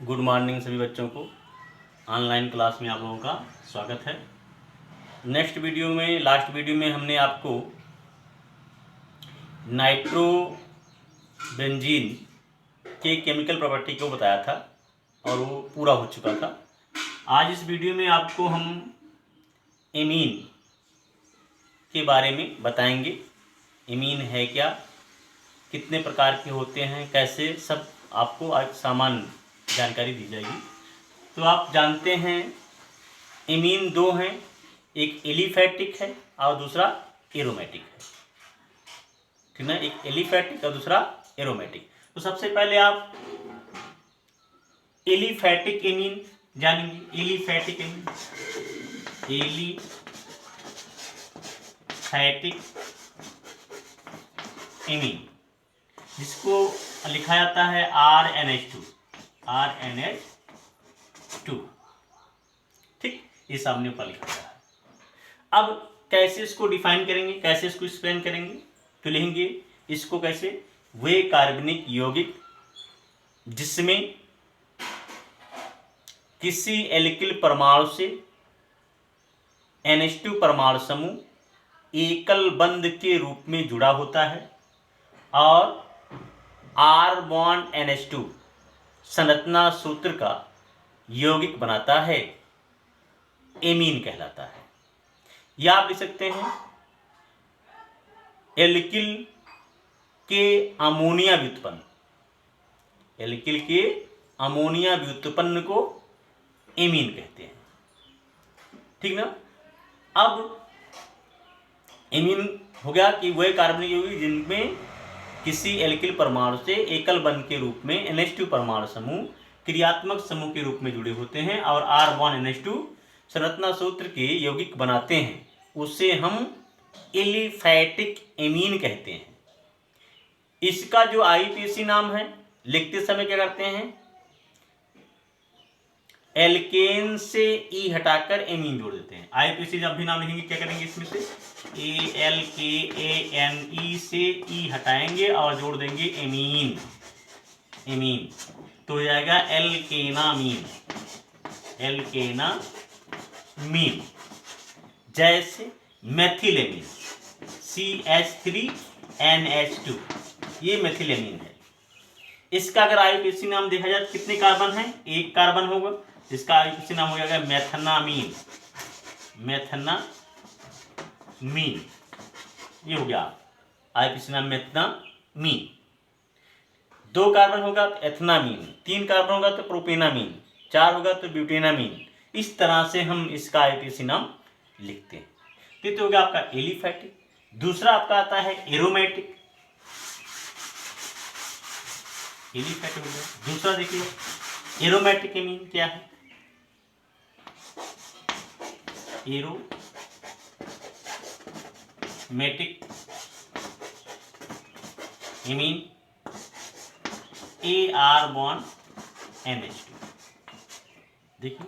Good morning सभी बच्चों को। ऑनलाइन क्लास में आप लोगों का स्वागत है। लास्ट वीडियो में हमने आपको नाइट्रोबेंजीन के केमिकल प्रॉपर्टी को बताया था और वो पूरा हो चुका था। आज इस वीडियो में आपको हम एमीन के बारे में बताएंगे। एमीन है क्या, कितने प्रकार के होते हैं, कैसे, सब आपको आज सामान्य जानकारी दी जाएगी। तो आप जानते हैं एमीन दो हैं, एक एलिफैटिक है और दूसरा एरोमेटिक है, ठीक ना। एक एलिफैटिक और दूसरा एरोमेटिक। तो सबसे पहले आप एलिफैटिक एमीन जानेंगे। एलिफैटिक एमीन, एलिफैटिक एमीन जिसको लिखा जाता है RNH2, ठीक, ये सामने पर लिखा गया है। अब कैसे इसको डिफाइन करेंगे, कैसे इसको एक्सप्लेन करेंगे, तो लिखेंगे इसको कैसे, वे कार्बनिक यौगिक जिसमें किसी एल्किल परमाणु से NH2 परमाणु समूह एकल बंध के रूप में जुड़ा होता है और R बॉन्ड NH2 संरचना सूत्र का यौगिक बनाता है, एमीन कहलाता है। या आप लिख सकते हैं एल्किल के अमोनिया व्युत्पन्न, एल्किल के अमोनिया व्युत्पन्न को एमीन कहते हैं, ठीक ना। अब एमीन हो गया कि वह कार्बनिक यौगिक जिनमें किसी एल्किल परमाणु से एकल बंध के रूप में NH2 परमाणु समूह क्रियात्मक समूह के रूप में जुड़े होते हैं और R बॉन्ड NH2 संरचना सूत्र के यौगिक बनाते हैं, उसे हम एलिफैटिक एमीन कहते हैं। इसका जो IUPAC नाम है, लिखते समय क्या करते हैं, एल्केन से ई हटाकर एमीन जोड़ देते हैं। IUPAC जब भी नाम लिखेंगे क्या करेंगे, इसमें से ALKANE से ई हटाएंगे और जोड़ देंगे एमीन, एमीन तो हो जाएगा एल्केनामीन, एल्केनामीन। जैसे मेथिलेमीन CH3NH2, ये मेथिलेमीन है। इसका अगर IUPAC नाम देखा जाए तो कितने कार्बन है, एक कार्बन होगा, इसका IUPAC नाम हो जाएगा मेथनामीन, मेथनामीन। ये हो गया IUPAC नाम मेथनामीन। दो कार्बन होगा तो एथनामीन, तीन कार्बन होगा तो प्रोपेनामीन, चार होगा तो ब्यूटेनामीन। इस तरह से हम इसका IUPAC नाम लिखते हैं। तो हो गया आपका एलिफैटिक। दूसरा आपका आता है एरोमेटिक, एलिफैटिक हो गया। दूसरा देखिए एरोमेटिक एमीन क्या है, aromatic amine AR bond NH2, देखिए,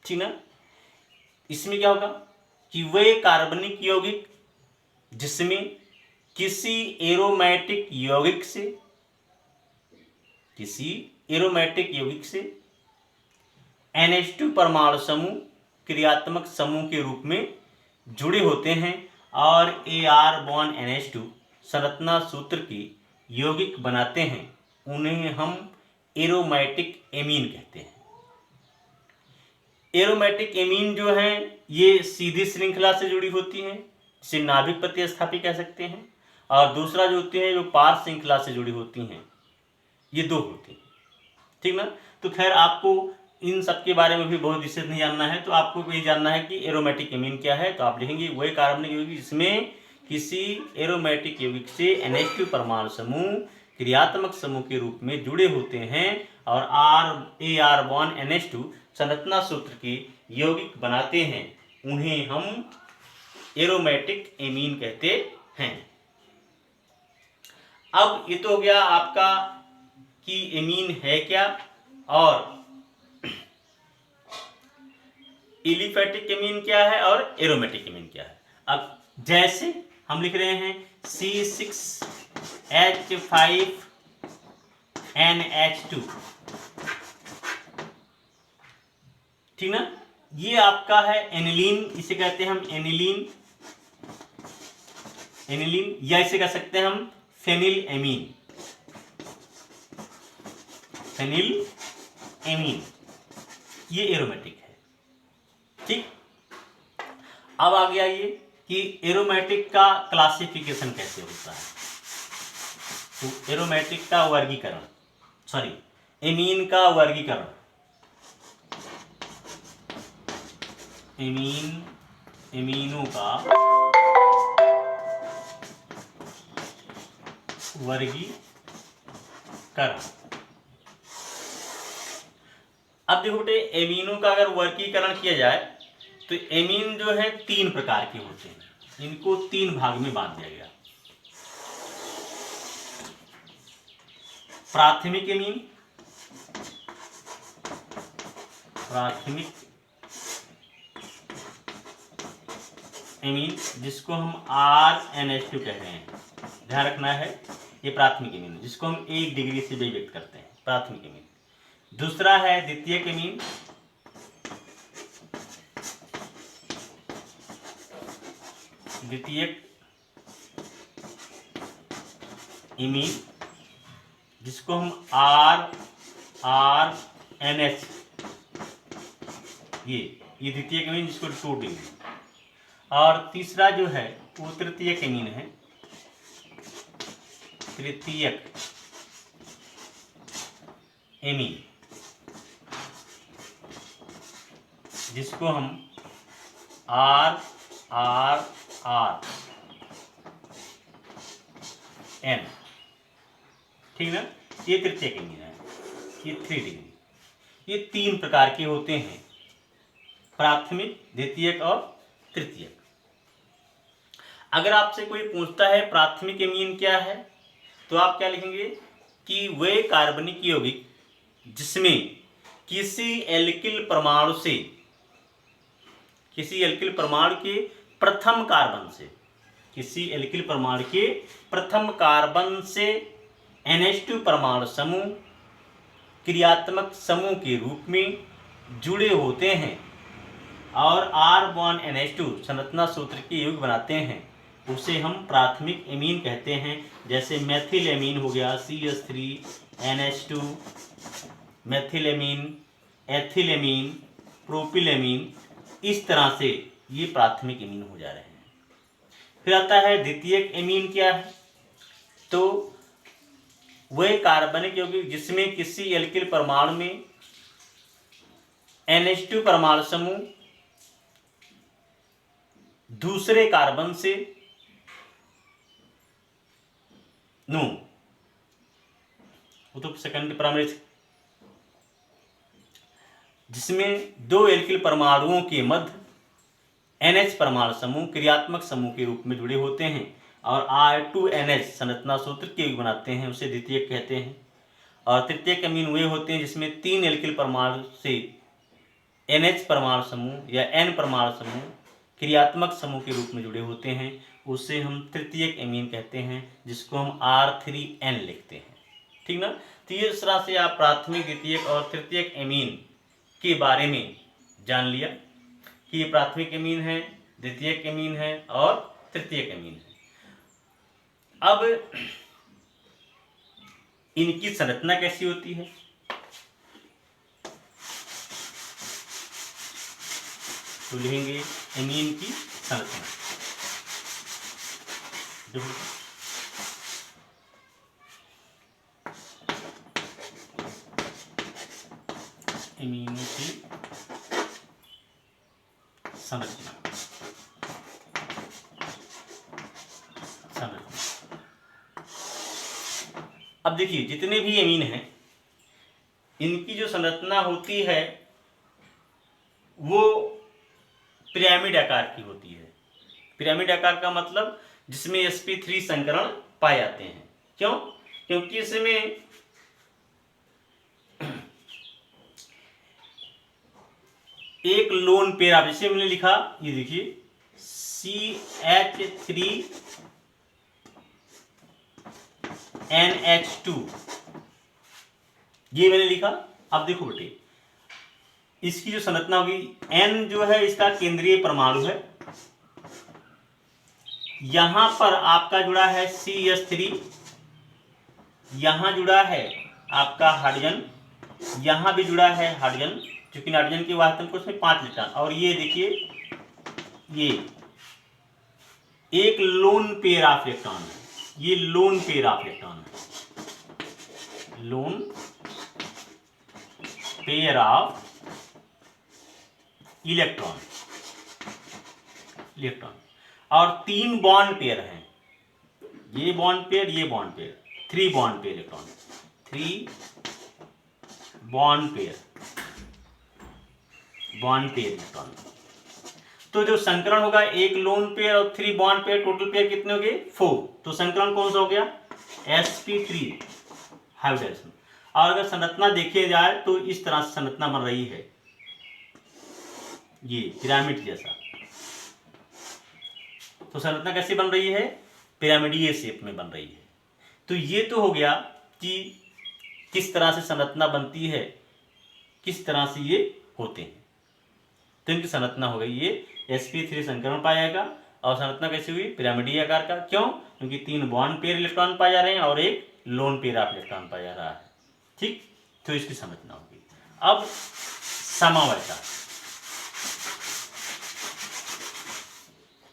ठीक ना। इसमें क्या होगा कि वे कार्बनिक यौगिक जिसमें किसी एरोमेटिक यौगिक से NH2 परमाणु समूह क्रियात्मक समूह के रूप में जुड़े होते हैं और AR बॉन्ड NH2 संरचना सूत्र की यौगिक बनाते हैं, उन्हें हम एरोमेटिक एमीन कहते हैं। एरोमेटिक एमीन जो है ये सीधी श्रृंखला से जुड़ी होती हैं, जिसे नाभिक प्रतिस्थापी कह सकते हैं, और दूसरा जो होती है जो पार्श्व श्रृंखला से जुड़ी होती हैं, ये दो होती हैं, ठीक ना। तो खैर आपको इन सब के बारे में भी बहुत विशेष नहीं जानना है, तो आपको ये जानना है कि एरोमेटिक एमीन क्या है। तो आप लिखेंगे वही कार्बनिक यौगिक जिसमें किसी एरोमेटिक यौगिक से NH2 परमाणु समूह क्रियात्मक समूह के रूप में जुड़े होते हैं और AR बॉन्ड NH2 संरचना सूत्र की यौगिक बनाते हैं, उन्हें हम एरोमेटिक एमीन कहते हैं। अब ये तो हो गया आपका कि एमीन है क्या और एलिफैटिक एमीन क्या है और एरोमेटिक एमीन क्या है। अब जैसे हम लिख रहे हैं C6H5 NH2, ठीक ना। ये आपका है एनिलीन, इसे कहते हैं हम एनिलीन, एनिलीन, या इसे कह सकते हैं हम फेनिल एमीन, फेनिल एमीन, ये एरोमेटिक है। ठीक, अब आगे आइए कि एरोमेटिक का क्लासिफिकेशन कैसे होता है। तो एरोमेटिक का वर्गीकरण, सॉरी एमीन का वर्गीकरण, एमीनों का वर्गीकरण। अब देखो बेटे, एमीनों का अगर वर्गीकरण किया जाए तो एमीन जो है 3 प्रकार के होते हैं, इनको 3 भाग में बांट दिया गया। प्राथमिक एमीन, प्राथमिक एमीन जिसको हम RNH2 कह रहे हैं, ध्यान रखना है, ये प्राथमिक एमीन जिसको हम 1 डिग्री से भी व्यक्त करते हैं, प्राथमिक एमीन। दूसरा है द्वितीयक एमीन, द्वितीयक एमीन जिसको हम RNH, ये द्वितीयक एमीन जिसको 2 डिग्री। और तीसरा जो है वो तृतीयक एमीन है, तृतीयक एमीन जिसको हम RRRN, ठीक ना, ये तृतीयक एमीन है, ये 3 डिग्री। ये 3 प्रकार के होते हैं, प्राथमिक, द्वितीयक और तृतीयक। अगर आपसे कोई पूछता है प्राथमिक एमीन क्या है, तो आप क्या लिखेंगे कि वे कार्बनिक यौगिक जिसमें किसी एल्किल परमाणु से, किसी एल्किल परमाणु के प्रथम कार्बन से, किसी एल्किल परमाणु के प्रथम कार्बन से NH2 परमाणु समूह क्रियात्मक समूह के रूप में जुड़े होते हैं और R बॉन्ड NH2 संरचना सूत्र के युग बनाते हैं, उसे हम प्राथमिक एमीन कहते हैं। जैसे मेथिल एमीन हो गया CH3NH2, methyl amine, ethyl amine, propyl amine, इस तरह से ये प्राथमिक एमीन हो जा रहे हैं। फिर आता है द्वितीयक एमीन क्या है, तो वह कार्बनिक यौगिक जिसमें किसी एल्किल परमाणु में NH2 परमाणु समूह दूसरे कार्बन से वो तो सेकंड प्राइमरी, जिसमें 2 एल्किल परमाणुओं के मध्य NH परमाणु समूह क्रियात्मक समूह के रूप में जुड़े होते हैं और R2NH संरचना सूत्र के युग बनाते हैं, उसे द्वितीयक कहते हैं। और तृतीयक एमीन वे होते हैं जिसमें 3 एल्किल परमाणु से NH परमाणु समूह या N परमाणु समूह क्रियात्मक समूह के रूप में जुड़े होते हैं, उसे हम तृतीयक एमीन कहते हैं, जिसको हम R3N लिखते हैं, ठीक ना। तो इस तरह से आप प्राथमिक, द्वितीयक और तृतीयक एमीन के बारे में जान लिया कि ये प्राथमिक एमीन है, द्वितीयक एमीन है और तृतीयक एमीन है। अब इनकी संरचना कैसी होती है, तो लिखेंगे एमीन की संरचना। एमीनों की संरचना, अब देखिए जितने भी एमीन हैं इनकी जो संरचना होती है वो पिरामिड आकार की होती है। पिरामिड आकार का मतलब जिसमें sp3 संकरण पाए जाते हैं। क्यों? क्योंकि इसमें एक लोन पेयर, आप जैसे हमने लिखा, ये देखिए CH3NH2, ये मैंने लिखा। अब देखो बेटे, इसकी जो संरचना होगी, N जो है इसका केंद्रीय परमाणु है, यहां पर आपका जुड़ा है CH3, यहां जुड़ा है आपका हाइड्रोजन, यहां भी जुड़ा है हाइड्रोजन, क्योंकि नाइट्रोजन की वाहकता को उसमें 5 इलेक्ट्रॉन। और ये देखिए, ये एक लोन पेयर ऑफ इलेक्ट्रॉन है, ये लोन पेयर ऑफ इलेक्ट्रॉन है, लोन पेयर ऑफ इलेक्ट्रॉन। और 3 बॉन्ड पेयर हैं, ये बॉन्ड पेयर, ये bond pair, 3 bond pair electron, 3 bond pair electron. तो जो संकरण होगा, एक लोन पेयर और 3 बॉन्ड पेयर, टोटल पेयर कितने हो गए? 4। तो संकरण कौन सा हो गया? sp3 hybridisation. और अगर संरचना देखी जाए तो इस तरह से संरचना बन रही है, ये पिरामिड जैसा। तो संरचना कैसी बन रही है? पिरामिडीय शेप में बन रही है। तो ये तो हो गया कि किस तरह से संरचना बनती है, किस तरह से ये होते हैं। तो इनकी संरचना हो गई, ये sp3 संकरण पाया जाएगा। और संरचना कैसी हुई? पिरामिडीय आकार का। क्यों? क्योंकि 3 बॉन्ड पेयर इलेक्ट्रॉन पाए जा रहे हैं और एक लोन पेयर ऑफ इलेक्ट्रॉन पाया जा रहा है। ठीक, तो इसकी संरचना होगी। अब समवयता,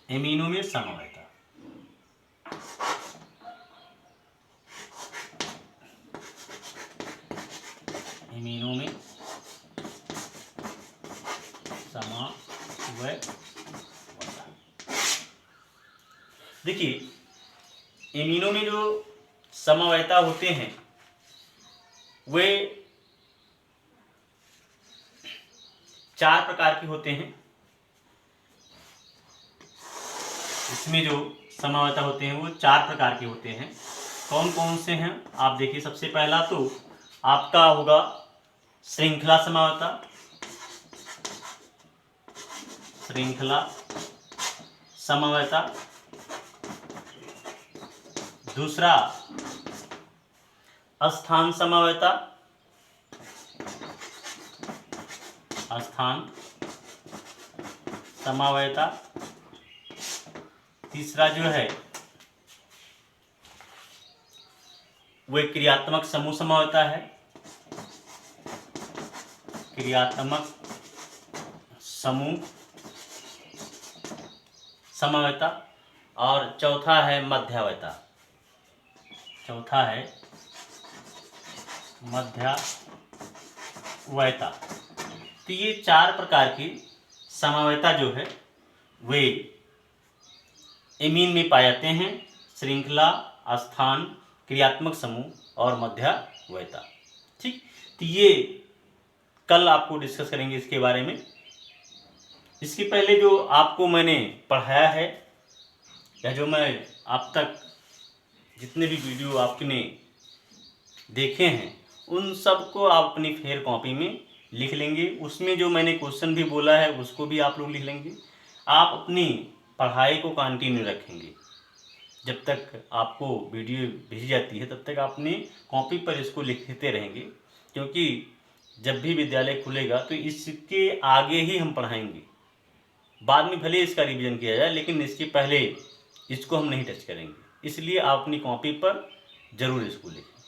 एमिनो में समवयता। एमिनो में समवयता। देखिए, एमिनो में जो समवयता होते हैं वे 4 प्रकार के होते हैं। इसमें जो समवयता होते हैं वो 4 प्रकार के होते हैं। कौन कौन से हैं आप देखिए। सबसे पहला तो आपका होगा श्रृंखला समवयता, श्रृंखला समवयता। दूसरा स्थान समवयता, स्थान समवयता। तीसरा जो है वो क्रियात्मक समूह समवयता है, क्रियात्मक समूह समवयता। और चौथा है मध्यावयता, चौथा है मध्यावयता। तो ये 4 प्रकार की समवयता जो है वे एमीन में पाए जाते हैं, श्रृंखला, स्थान, क्रियात्मक समूह और मध्यावयता। ठीक, तो ये कल आपको डिस्कस करेंगे इसके बारे में। इसके पहले जो आपको मैंने पढ़ाया है या जो मैं आप तक जितने भी वीडियो आपने देखे हैं उन सबको आप अपनी फेयर कॉपी में लिख लेंगे। उसमें जो मैंने क्वेश्चन भी बोला है उसको भी आप लोग लिख लेंगे। आप अपनी पढ़ाई को कंटिन्यू रखेंगे, जब तक आपको वीडियो भेजी जाती है तब तक आपने कॉपी पर इसको लिखते रहेंगे, क्योंकि जब भी विद्यालय खुलेगा तो इसके आगे ही हम पढ़ाएंगे। बाद में भले इसका रिवीजन किया जाए, लेकिन इसके पहले इसको हम नहीं टच करेंगे। इसलिए आप अपनी कॉपी पर ज़रूर इसको लिखें।